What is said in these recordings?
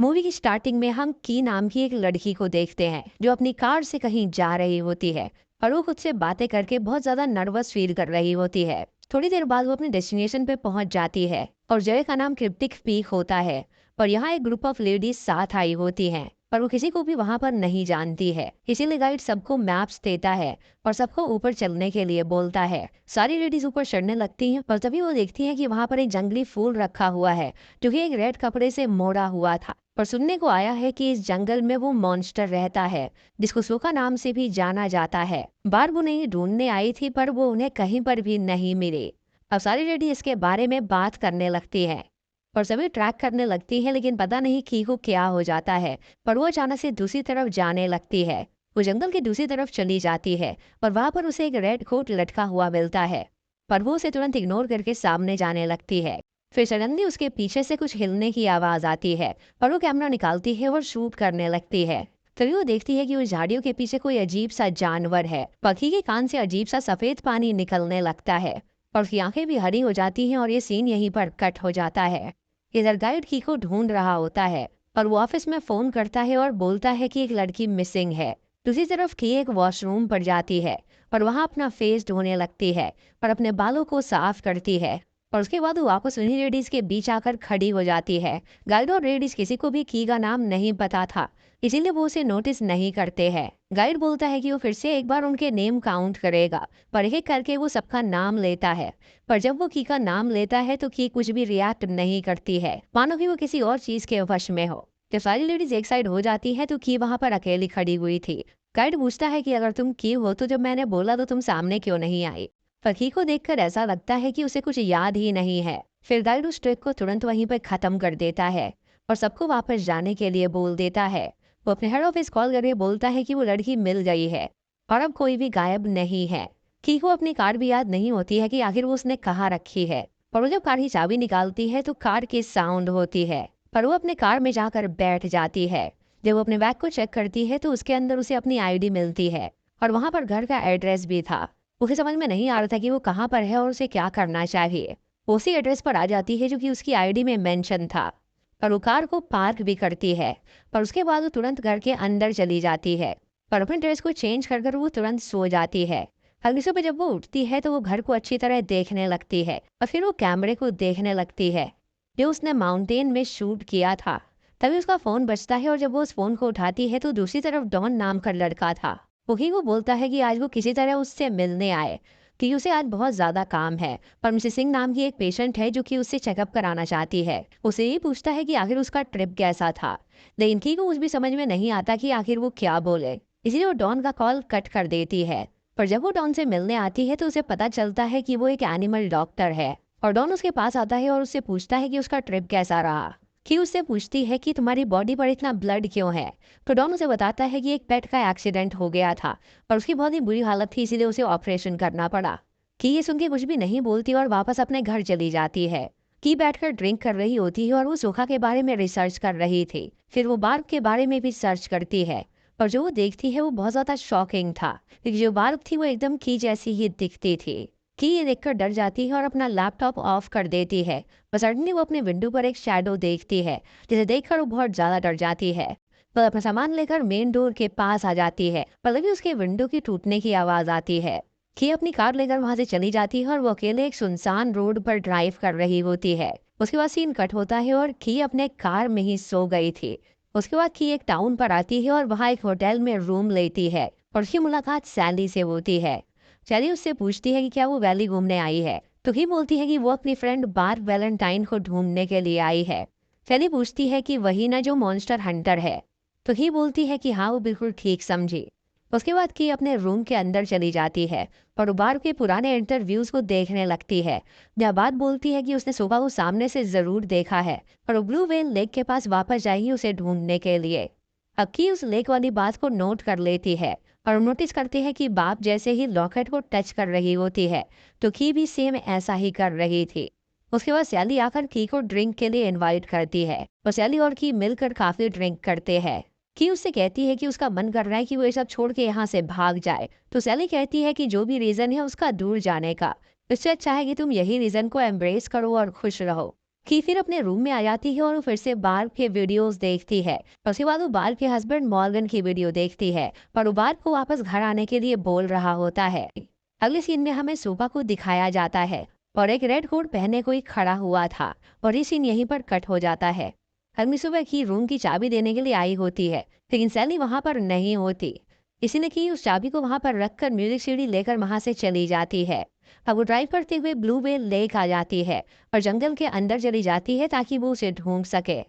Movie की starting में हम की नाम की एक लड़की को देखते हैं जो अपनी कार से कहीं जा रही होती है और वो खुद से बातें करके बहुत ज्यादा नर्वस फील कर रही होती है। थोड़ी देर बाद वो अपने डेस्टिनेशन पे पहुंच जाती है और जगह का नाम क्रिप्टिक पीक होता है। और यहाँ एक ग्रुप ऑफ लेडीज साथ आई होती हैं पर वो किसी को भी वहां पर नहीं जानती है, इसीलिए गाइड सबको मैप्स देता है और सबको ऊपर चलने के लिए बोलता है। सारी लेडीज ऊपर चढ़ने लगती हैं पर तभी वो देखती हैं कि वहां पर एक जंगली फूल रखा हुआ है जो कि एक रेड कपड़े से मोड़ा हुआ था। पर सुनने को आया है कि इस जंगल में वो मॉन्स्टर रहता है जिसको सूखा नाम से भी जाना जाता है। बार वो उन्हें ढूंढने आई थी पर वो उन्हें कहीं पर भी नहीं मिली। अब सारी लेडी इसके बारे में बात करने लगती है और सभी ट्रैक करने लगती है, लेकिन पता नहीं की को क्या हो जाता है। पर वो अचानक से दूसरी तरफ जाने लगती है। वो जंगल की दूसरी तरफ चली जाती है और वहां पर उसे एक रेड कोट लटका हुआ मिलता है, पर वो उसे तुरंत इग्नोर करके सामने जाने लगती है। फिर सडनली उसके पीछे से कुछ हिलने की आवाज आती है और वो कैमरा निकालती है और शूट करने लगती है। तभी वो देखती है कि उस झाड़ियों के पीछे कोई अजीब सा जानवर है। पक्षी के कान से अजीब सा सफेद पानी निकलने लगता है और उसकी आंखें भी हरी हो जाती हैं और ये सीन यहीं पर कट हो जाता है। इधर गाइड की को ढूंढ रहा होता है और वो ऑफिस में फोन करता है और बोलता है कि एक लड़की मिसिंग है। दूसरी तरफ की एक वॉशरूम पर जाती है और वहां अपना फेस धोने लगती है और अपने बालों को साफ करती है। और उसके बाद वो वापस उन्हीं लेडीज के बीच आकर खड़ी हो जाती है। गाइड और लेडीज किसी को भी की का नाम नहीं पता था, इसीलिए वो उसे नोटिस नहीं करते हैं। गाइड बोलता है कि वो फिर से एक बार उनके नेम काउंट करेगा, पर एक एक करके वो सबका नाम लेता है। पर जब वो की का नाम लेता है तो की कुछ भी रिएक्ट नहीं करती है, मानो कि वो किसी और चीज के वश में हो। जब सारी लेडीज एक साइड हो जाती है तो की वहां पर अकेली खड़ी हुई थी। गाइड पूछता है कि अगर तुम की हो तो जब मैंने बोला तो तुम सामने क्यों नहीं आई। फकी को देखकर ऐसा लगता है कि उसे कुछ याद ही नहीं है। फिर गाइड उस ट्रिक को तुरंत वहीं पर खत्म कर देता है और सबको वापस जाने के लिए बोल देता है। वो अपने हेड ऑफिस कॉल करके बोलता है कि वो लड़की मिल गई है और अब कोई भी गायब नहीं है। की को अपनी कार भी याद नहीं होती है कि आखिर वो उसने कहाँ रखी है। पर वो जब कार की चाबी निकालती है तो कार की साउंड होती है, पर वो अपने कार में जाकर बैठ जाती है। जब वो अपने बैग को चेक करती है तो उसके अंदर उसे अपनी आईडी मिलती है और वहां पर घर का एड्रेस भी था। उसे समझ में नहीं आ रहा था कि वो कहाँ पर है और उसे क्या करना चाहिए। वो उसी एड्रेस पर आ जाती है जो कि उसकी आईडी में मेंशन था, पर वो कार को पार्क भी करती है। पर उसके बाद वो तुरंत घर के अंदर चली जाती है, पर अपने ड्रेस को चेंज कर कर वो तुरंत सो जाती है। अगली सुबह जब वो उठती है तो वो घर को अच्छी तरह देखने लगती है और फिर वो कैमरे को देखने लगती है जो उसने माउंटेन में शूट किया था। तभी उसका फोन बजता है और जब वो उस फोन को उठाती है तो दूसरी तरफ डॉन नाम का लड़का था। वही वो बोलता है कि आज वो किसी तरह उससे मिलने आए कि उसे आज बहुत ज्यादा काम है। पर मिसेस सिंह नाम की एक पेशेंट है जो कि उससे चेकअप कराना चाहती है। उसे ये पूछता है कि आखिर उसका ट्रिप कैसा था, लेकिन की को कुछ भी समझ में नहीं आता कि आखिर वो क्या बोले, इसीलिए वो डॉन का कॉल कट कर देती है। पर जब वो डॉन से मिलने आती है तो उसे पता चलता है कि वो एक एनिमल डॉक्टर है और डॉन उसके पास आता है और उससे पूछता है कि उसका ट्रिप कैसा रहा। की उससे पूछती है कि तुम्हारी बॉडी पर इतना ब्लड क्यों है। तो डॉन उसे बताता है कि एक पेट का एक्सीडेंट हो गया था और उसकी बहुत ही बुरी हालत थी, इसीलिए उसे ऑपरेशन करना पड़ा। की ये सुन के कुछ भी नहीं बोलती और वापस अपने घर चली जाती है। की बैठकर ड्रिंक कर रही होती है और वो सोखा के बारे में रिसर्च कर रही थी। फिर वो बार्ब के बारे में भी सर्च करती है और जो वो देखती है वो बहुत ज्यादा शॉकिंग था, क्योंकि जो बार्ब थी वो एकदम की जैसी ही दिखती थी। की ये देखकर डर जाती है और अपना लैपटॉप ऑफ कर देती है। बस सडनली वो अपने विंडो पर एक शैडो देखती है जिसे देखकर वो बहुत ज्यादा डर जाती है। वह अपना सामान लेकर मेन डोर के पास आ जाती है, पर तभी उसके विंडो की टूटने की आवाज आती है। की अपनी कार लेकर वहां से चली जाती है और वो अकेले एक सुनसान रोड पर ड्राइव कर रही होती है। उसके बाद सीन कट होता है और की अपने कार में ही सो गई थी। उसके बाद की एक टाउन पर आती है और वहां एक होटल में रूम लेती है और उसकी मुलाकात सैली से होती है। सैली उससे पूछती है कि क्या वो वैली घूमने आई है, तो ही बोलती है कि वो अपनी फ्रेंड बार्ब वैलेंटाइन को ढूंढने के लिए आई है। सैली पूछती है कि वही ना जो मॉन्स्टर हंटर है, तो ही बोलती है कि हाँ वो बिल्कुल ठीक समझी। उसके बाद की अपने रूम के अंदर चली जाती है और बार्ब के पुराने इंटरव्यूज को देखने लगती है, जहाँ बात बोलती है कि उसने सुबह को सामने से जरूर देखा है और वो ब्लू वेल लेक के पास वापस जाएगी उसे ढूंढने के लिए। अब की उस लेक वाली बात को नोट कर लेती है और नोटिस करती है कि बाप जैसे ही लॉकेट को टच कर रही होती है तो की भी सेम ऐसा ही कर रही थी। उसके बाद सैली आकर की को ड्रिंक के लिए इनवाइट करती है और सैली और की मिलकर काफी ड्रिंक करते हैं। की उससे कहती है कि उसका मन कर रहा है कि वो ये सब छोड़ के यहाँ से भाग जाए, तो सैली कहती है कि जो भी रीजन है उसका दूर जाने का, इससे अच्छा है कि तुम यही रीजन को एम्ब्रेस करो और खुश रहो। कि फिर अपने रूम में आ जाती है और वो फिर से बार्ब के वीडियोस देखती है। उसके बाद वो बार्ब के हस्बैंड मॉर्गन की वीडियो देखती है, पर वो बार्ब को वापस घर आने के लिए बोल रहा होता है। अगले सीन में हमें सुबह को दिखाया जाता है और एक रेड कोट पहने कोई खड़ा हुआ था, और ये सीन यहीं पर कट हो जाता है। हमें सुबह की रूम की चाबी देने के लिए आई होती है, लेकिन सैली वहां पर नहीं होती। इसीलिए कि उस चाबी को वहां पर रखकर म्यूजिक सीडी लेकर वहां से चली जाती है। अब वो ड्राइव करते हुए ब्लू व्हेल लेक आ जाती है और जंगल के अंदर चली जाती है ताकि वो उसे ढूंढ सके।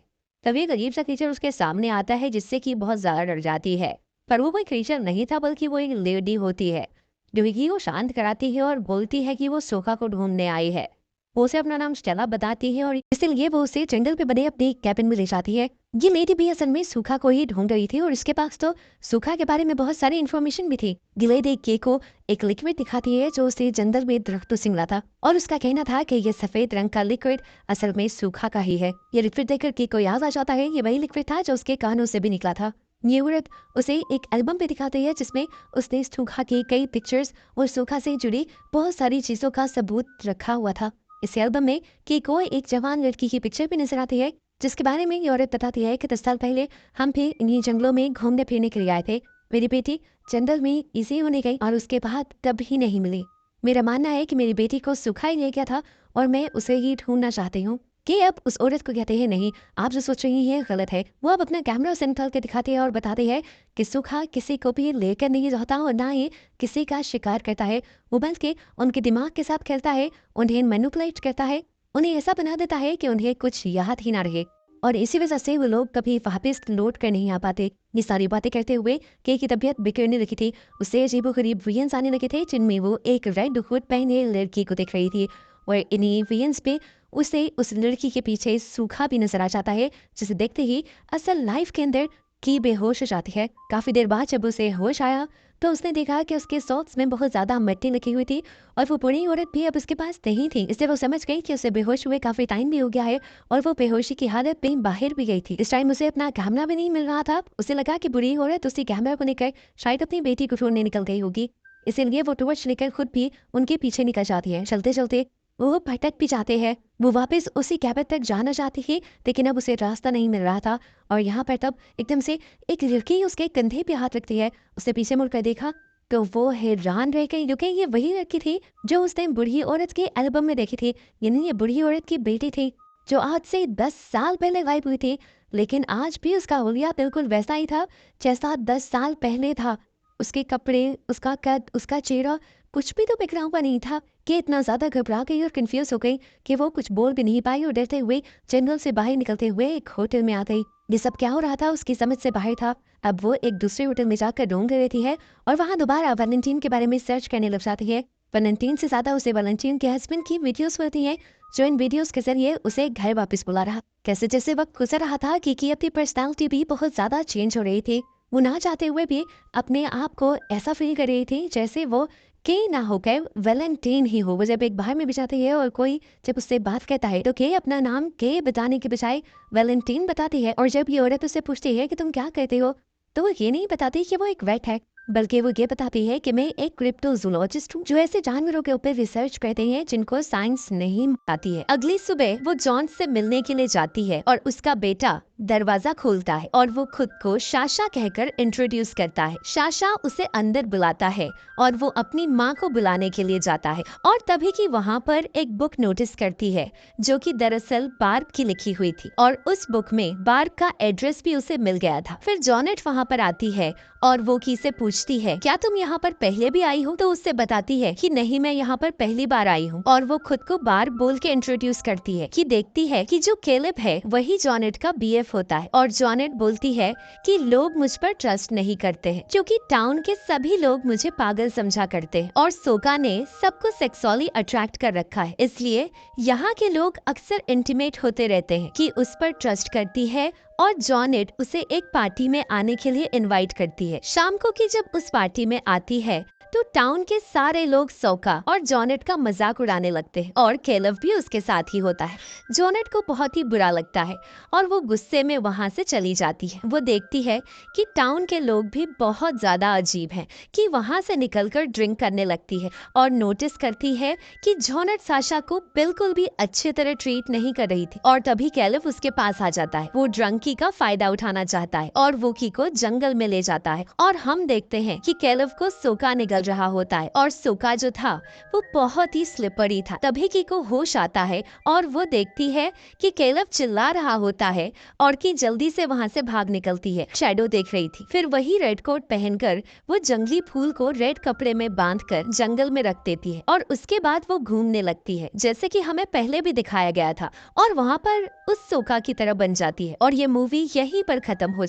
तभी एक अजीब सा क्रीचर उसके सामने आता है, जिससे कि बहुत ज्यादा डर जाती है। पर वो कोई क्रीचर नहीं था, बल्कि वो एक लेडी होती है, जो विकी को शांत कराती है और बोलती है कि वो सोखा को ढूंढने आई है। वो उसे अपना नाम स्टेला बताती है और इसलिए वो उसे जंगल पे बने अपने कैबिन में ले जाती है। ये लेडी भी असल में सूखा को ही ढूंढ रही थी और इसके पास तो सूखा के बारे में बहुत सारी इन्फॉर्मेशन भी थी। गिलेडी के को एक लिक्विड दिखाती है जो उसे जंगल में दरख्तों से मिला था, और उसका कहना था कि ये सफेद रंग का लिक्विड असल में सूखा का ही है। ये लिक्विड देखकर के को याद आ जाता है ये वही लिक्विड था जो उसके कानों से भी निकला था। ये औरत उसे एक एल्बम पे दिखाती है जिसमें उसने सूखा की कई पिक्चर्स और सूखा से जुड़ी बहुत सारी चीजों का सबूत रखा हुआ था। इस एल्बम में कीको एक जवान लड़की की पिक्चर भी नजर आती है, जिसके बारे में ये औरत बताती है कि 10 साल पहले हम भी इन्हीं जंगलों में घूमने फिरने के लिए आए थे। मेरी बेटी जंगल में इसी होने गई और उसके बाद तब ही नहीं मिली। मेरा मानना है कि मेरी बेटी को सूखा ही ले गया था और मैं उसे ही ढूंढना चाहती हूँ। कि अब उस औरत को कहते हैं नहीं, आप जो सोच रही हैं गलत है। वो अब अपना कैमरा से निकाल के दिखाती है और बताती है कि सूखा किसी को भी लेकर नहीं जाता और ना ही किसी का शिकार करता है। वो बल्कि उनके दिमाग के साथ खेलता है, उन्हें मैनिपुलेट करता है, उन्हें ऐसा बना देता है कि उन्हें कुछ याद ही ना रहे, और इसी वजह से वो लोग कभी वापस लौट कर नहीं आ पाते। ये सारी बातें करते हुए के की तबीयत बिगड़ने लगी थी। उससे अजीबोगरीब विजन्स आने लगे थे, जिनमें वो एक रेड हुड पहने लड़की को देख रही थी, और इन्हीं विजन्स पे उसे उस लड़की के पीछे सूखा भी नजर आ जाता है, जिसे देखते ही असल लाइफ के अंदर की बेहोश हो जाती है। काफी देर बाद जब उसे होश आया तो उसने देखा कि उसके सॉक्स में बहुत ज्यादा मिट्टी लगी हुई थी और वो बूढ़ी औरत भी अब उसके पास नहीं थी। इससे वो समझ गई कि उसे बेहोश हुए काफी टाइम भी हो गया है और वो बेहोशी की हालत में बाहर भी गई थी। इस टाइम उसे अपना कैमरा भी नहीं मिल रहा था। उसे लगा कि बूढ़ी औरत उसी कैमरा को लेकर शायद अपनी बेटी को ढूंढने निकल गई होगी, इसीलिए वो टॉर्च लेकर खुद भी उनके पीछे निकल जाती है। चलते चलते वो भटक भी जाते हैं। वो वापस उसी कैबिन तक जाना चाहती थी, लेकिन अब उसे रास्ता नहीं मिल रहा था, और यहाँ पर तब एकदम से एक लड़की उसके कंधे पे हाथ रखती है। उसने पीछे मुड़कर देखा तो वो हैरान रह गई, क्योंकि ये वही लड़की थी जो उसने बूढ़ी औरत के एल्बम में देखी थी। यानी ये बूढ़ी औरत की बेटी थी जो आज से 10 साल पहले गायब हुई थी, लेकिन आज भी उसका हुलिया बिल्कुल वैसा ही था जैसा 10 साल पहले था। उसके कपड़े, उसका कद, उसका चेहरा कुछ भी तो बिखरा हुआ नहीं था। कि इतना ज्यादा घबरा गई और कंफ्यूज हो गई कि वो कुछ बोल भी नहीं पाई और डरते हुए जंगल से बाहर निकलते हुए एक होटल में आ गई। ये सब क्या हो रहा था उसकी समझ से बाहर था। अब वो एक दूसरे होटल में जाकर ढूंढ रहती है और वहाँ दोबारा वैलेंटीन के बारे में सर्च करने लग जाती है। वैलेंटीन से ज्यादा उसे वैलेंटीन के हस्बैंड की वीडियोस मिलती है, जो इन वीडियोस के जरिए उसे घर वापस बुला रहा। कैसे जैसे वक्त गुजर रहा था कि अपनी पर्सनालिटी भी बहुत ज्यादा चेंज हो रही थी। वो ना चाहते हुए भी अपने आप को ऐसा फील कर रही थी जैसे वो के ना होकर वैलेंटीन ही हो। वो जब एक बाहर में भी जाती है और कोई जब उससे बात कहता है तो के अपना नाम के बताने के बजाय वैलेंटीन बताती है, और जब ये औरत उससे पूछती है कि तुम क्या कहते हो, तो वो ये नहीं बताती कि वो एक वेट है, बल्कि वो ये बताती है कि मैं एक क्रिप्टोजूलॉजिस्ट हूँ जो ऐसे जानवरों के ऊपर रिसर्च करते हैं जिनको साइंस नहीं बताती है। अगली सुबह वो जॉन से मिलने के लिए जाती है और उसका बेटा दरवाजा खोलता है और वो खुद को शाशा कहकर इंट्रोड्यूस करता है। शाशा उसे अंदर बुलाता है और वो अपनी माँ को बुलाने के लिए जाता है, और तभी की वहाँ पर एक बुक नोटिस करती है जो कि दरअसल बार्ब की लिखी हुई थी, और उस बुक में बार्ब का एड्रेस भी उसे मिल गया था। फिर जॉनेट वहाँ पर आती है और वो की से पूछती है क्या तुम यहाँ पर पहले भी आई हो, तो उससे बताती है कि नहीं, मैं यहाँ पर पहली बार आई हूँ, और वो खुद को बार्ब बोल के इंट्रोड्यूस करती है। कि देखती है कि जो केलेब है वही जॉनेट का बीएफ होता है, और जॉनेट बोलती है कि लोग मुझ पर ट्रस्ट नहीं करते हैं क्योंकि टाउन के सभी लोग मुझे पागल समझा करते हैं, और सोका ने सबको सेक्सुअली अट्रैक्ट कर रखा है, इसलिए यहाँ के लोग अक्सर इंटीमेट होते रहते हैं कि उस पर ट्रस्ट करती है। और जॉनेट उसे एक पार्टी में आने के लिए इनवाइट करती है। शाम को कि जब उस पार्टी में आती है तो टाउन के सारे लोग सोका और जॉनेट का मजाक उड़ाने लगते हैं और कैलेव भी उसके साथ ही होता है। जॉनेट को बहुत ही बुरा लगता है और वो गुस्से में वहां से चली जाती है। वो देखती है कि टाउन के लोग भी बहुत ज्यादा अजीब हैं, कि वहां से निकलकर ड्रिंक करने लगती है और नोटिस करती है कि जॉनेट साशा को बिल्कुल भी अच्छी तरह ट्रीट नहीं कर रही थी। और तभी कैलेव उसके पास आ जाता है। वो ड्रंकी का फायदा उठाना चाहता है और वूकी को जंगल में ले जाता है और हम देखते हैं कि कैलेव को सोका निकल रहा होता है और सोका जो था वो बहुत ही स्लिपरी था। तभी की को होश आता है और वो देखती है कि कैलेव चिल्ला रहा होता है और कि जल्दी से वहाँ से भाग निकलती है। शैडो देख रही थी। फिर वही रेड कोट पहनकर वो जंगली फूल को रेड कपड़े में बांधकर जंगल में रख देती है और उसके बाद वो घूमने लगती है, जैसे कि हमें पहले भी दिखाया गया था, और वहाँ पर उस सोका की तरह बन जाती है। और ये मूवी यहीं पर खत्म हो